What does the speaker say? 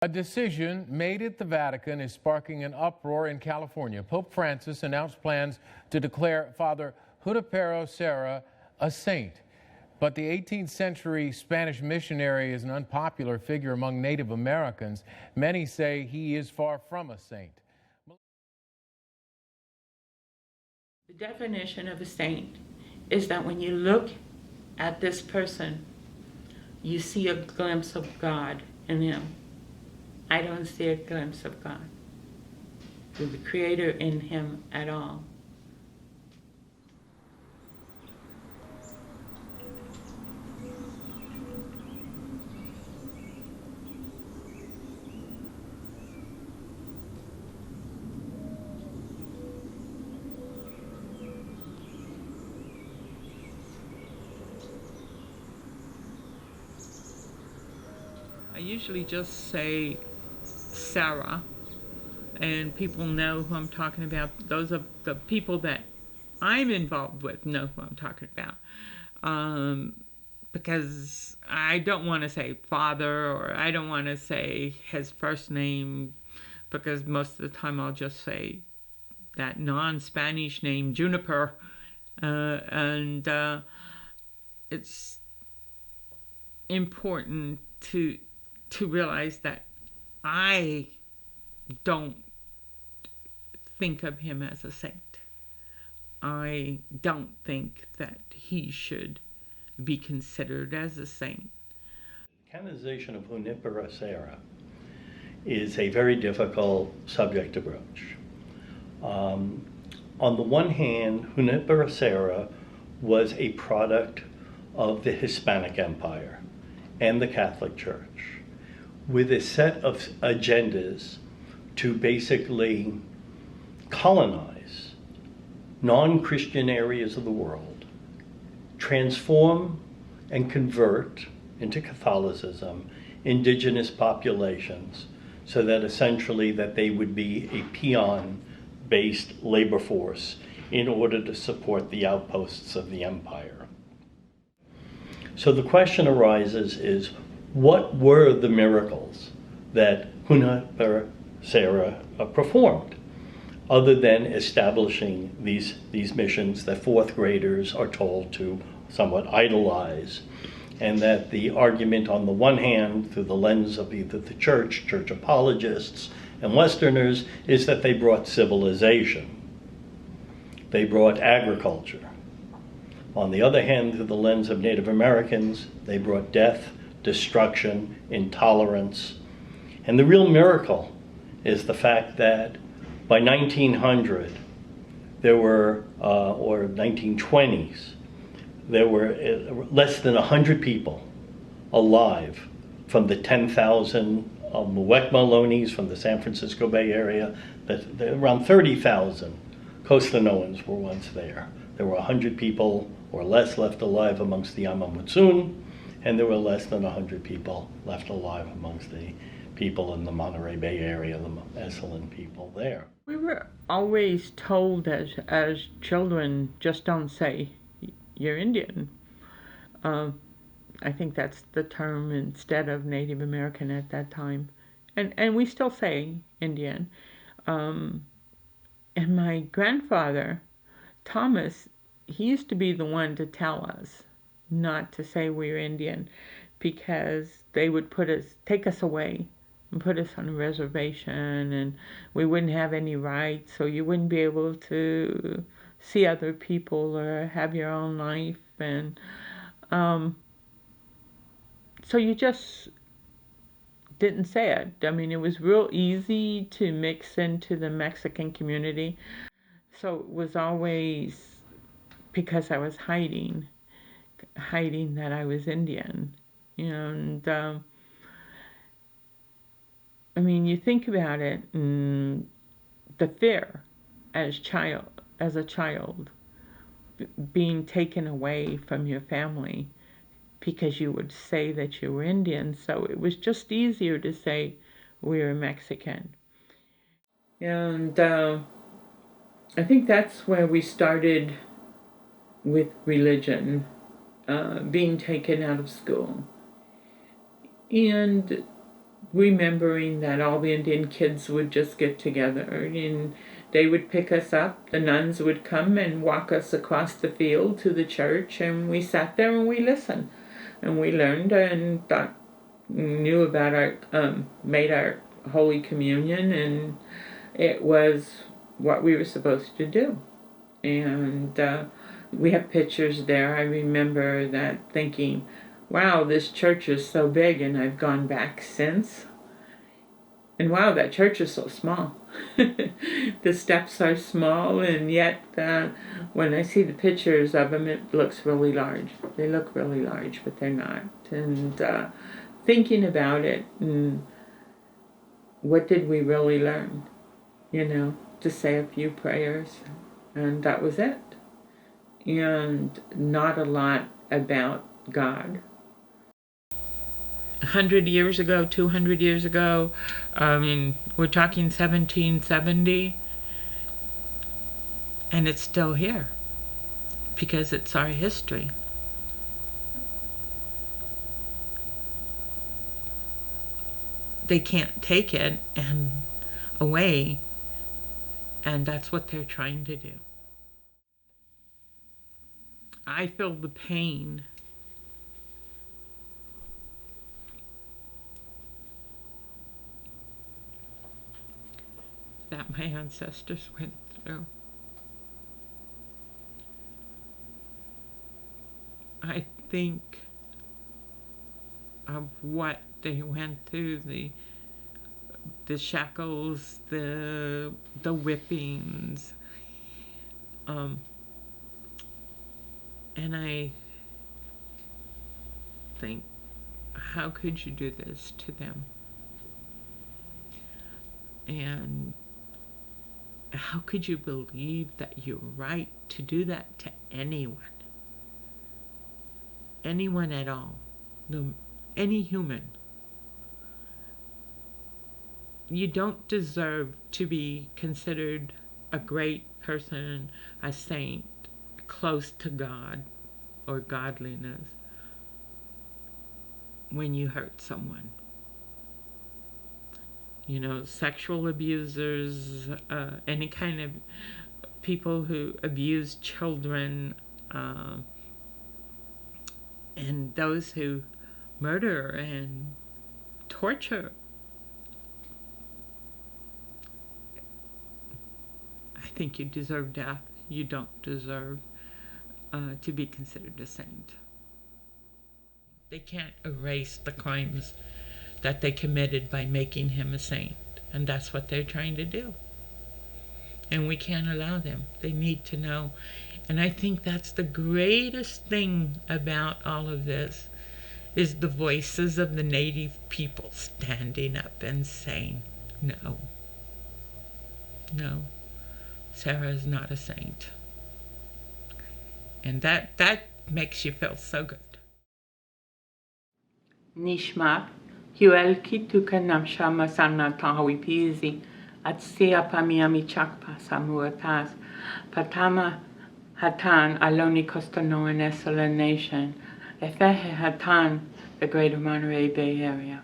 A decision made at the Vatican is sparking an uproar in California. Pope Francis announced plans to declare Father Junipero Serra a saint. But the 18th century Spanish missionary is an unpopular figure among Native Americans. Many say he is far from a saint. The definition of a saint is that when you look at this person, you see a glimpse of God in him. I don't see a glimpse of God, the Creator in him at all. I usually just say Sarah, and people know who I'm talking about. Those are the people that I'm involved with know who I'm talking about. Because I don't want to say father, or I don't want to say his first name, because most of the time I'll just say that non-Spanish name, Juniper. And it's important to realize that I don't think of him as a saint. I don't think that he should be considered as a saint. Canonization of Junipero Serra is a very difficult subject to broach. On the one hand, Junipero Serra was a product of the Hispanic Empire and the Catholic Church, with a set of agendas to basically colonize non-Christian areas of the world, transform and convert into Catholicism indigenous populations, so that essentially that they would be a peon-based labor force in order to support the outposts of the empire. So the question arises is, what were the miracles that Junipero Serra performed, other than establishing these missions that fourth graders are told to somewhat idolize, and that the argument on the one hand, through the lens of either the church apologists, and Westerners, is that they brought civilization. They brought agriculture. On the other hand, through the lens of Native Americans, they brought death, destruction, intolerance. And the real miracle is the fact that by 1900, there were, or 1920s, there were less than 100 people alive from the 10,000 Muwekma Ohlone from the San Francisco Bay Area. Around 30,000 Costanoans were once there. There were 100 people or less left alive amongst the Amamutsun, and there were less than 100 people left alive amongst the people in the Monterey Bay Area, the Esselen people there. We were always told as children, just don't say you're Indian. I think that's the term instead of Native American at that time. And we still say Indian. And my grandfather, Thomas, he used to be the one to tell us not to say we're Indian, because they would take us away and put us on a reservation, and we wouldn't have any rights, so you wouldn't be able to see other people or have your own life. And so you just didn't say it. I mean, it was real easy to mix into the Mexican community. So it was always because I was hiding that I was Indian. And I mean, you think about it, and the fear as a child, being taken away from your family because you would say that you were Indian. So it was just easier to say we were Mexican. And I think that's where we started with religion, being taken out of school. And remembering that all the Indian kids would just get together and they would pick us up. The nuns would come and walk us across the field to the church, and we sat there and we listened. And we learned and knew about made our Holy Communion, and it was what we were supposed to do. And we have pictures there. I remember that thinking, wow, this church is so big, and I've gone back since. And wow, that church is so small. The steps are small, and yet when I see the pictures of them, it looks really large. They look really large, but they're not. And thinking about it, and what did we really learn? You know, to say a few prayers, and that was it. And not a lot about God. 100 years ago, 200 years ago, we're talking 1770, and it's still here because it's our history. They can't take it and away, and that's what they're trying to do. I feel the pain that my ancestors went through. I think of what they went through, the shackles, the whippings, and I think, how could you do this to them? And how could you believe that you're right to do that to anyone? Anyone at all. No, any human. You don't deserve to be considered a great person, a saint, close to God or godliness when you hurt someone. You know, sexual abusers, any kind of people who abuse children, and those who murder and torture. I think you deserve death. You don't deserve to be considered a saint. They can't erase the crimes that they committed by making him a saint, and that's what they're trying to do. And we can't allow them. They need to know. And I think that's the greatest thing about all of this, is the voices of the Native people standing up and saying, no, no, Sarah is not a saint. And that makes you feel so good. Nishmat, Huelki tuka namshama sana tahawi pizi, at sea pamiami chakpa samuatas, patama hatan Ohlone Costanoan Esselen Nation, Efehe hatan, the Greater Monterey Bay Area.